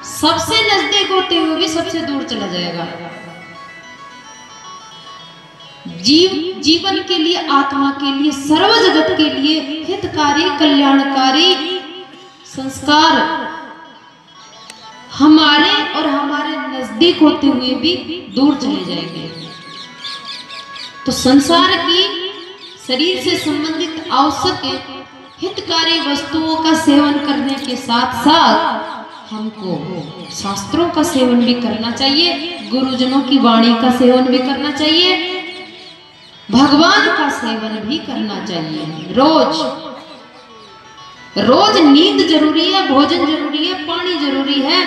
सबसे नजदीक होते हुए भी सबसे दूर चला जाएगा। जीवन के लिए, आत्मा के लिए, सर्व जगत के लिए हितकारी कल्याणकारी संस्कार हमारे और हमारे नजदीक होते हुए भी दूर चले जाएंगे। तो संसार की शरीर से संबंधित आवश्यक हितकारी वस्तुओं का सेवन करने के साथ साथ हमको शास्त्रों का सेवन भी करना चाहिए, गुरुजनों की वाणी का सेवन भी करना चाहिए, भगवान का सेवन भी करना चाहिए। रोज रोज नींद जरूरी है, भोजन जरूरी है, पानी जरूरी है,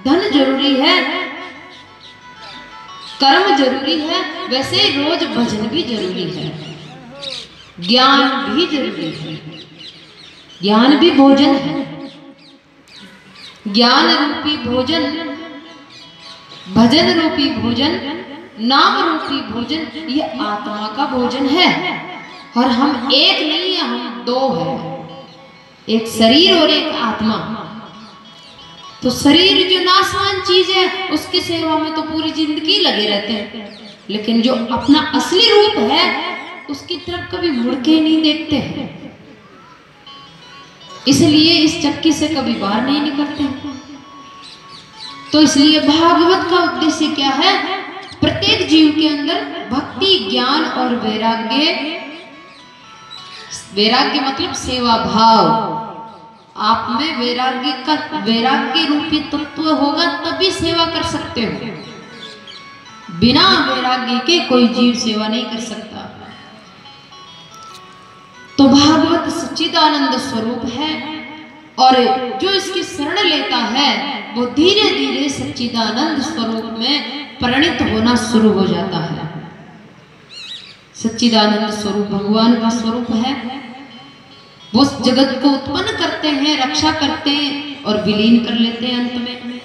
धन जरूरी है, कर्म जरूरी है, वैसे ही रोज भजन भी जरूरी है, ज्ञान भी जरूरी है। ज्ञान भी भोजन है। ज्ञान रूपी भोजन, भजन रूपी भोजन, नाम रूपी भोजन, ये आत्मा का भोजन है। और हम एक नहीं है, हम दो हैं, एक शरीर और एक आत्मा। तो शरीर जो नाशवान चीज है उसकी सेवा में तो पूरी जिंदगी लगे रहते हैं, लेकिन जो अपना असली रूप है उसकी तरफ कभी मुड़ के नहीं देखते हैं, इसलिए इस चक्की से कभी बाहर नहीं निकलते। तो इसलिए भागवत का उद्देश्य क्या है? प्रत्येक जीव के अंदर भक्ति, ज्ञान और वैराग्य, वैराग्य मतलब सेवा भाव, आप में वैराग्य रूपी तत्व होगा तभी सेवा कर सकते हो। बिना वैराग्य के कोई जीव सेवा नहीं कर सकता। तो भागवत सच्चिदानंद स्वरूप है और जो इसकी शरण लेता है वो धीरे धीरे सच्चिदानंद स्वरूप में परिणित होना शुरू हो जाता है। सच्चिदानंद स्वरूप भगवान का स्वरूप है। वो जगत को उत्पन्न करते हैं, रक्षा करते हैं और विलीन कर लेते हैं अंत में।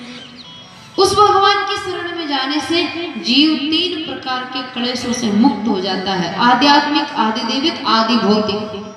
उस भगवान की शरण में जाने से जीव 3 प्रकार के क्लेशों से मुक्त हो जाता है, आध्यात्मिक, आदिदेविक, आदि भौतिक।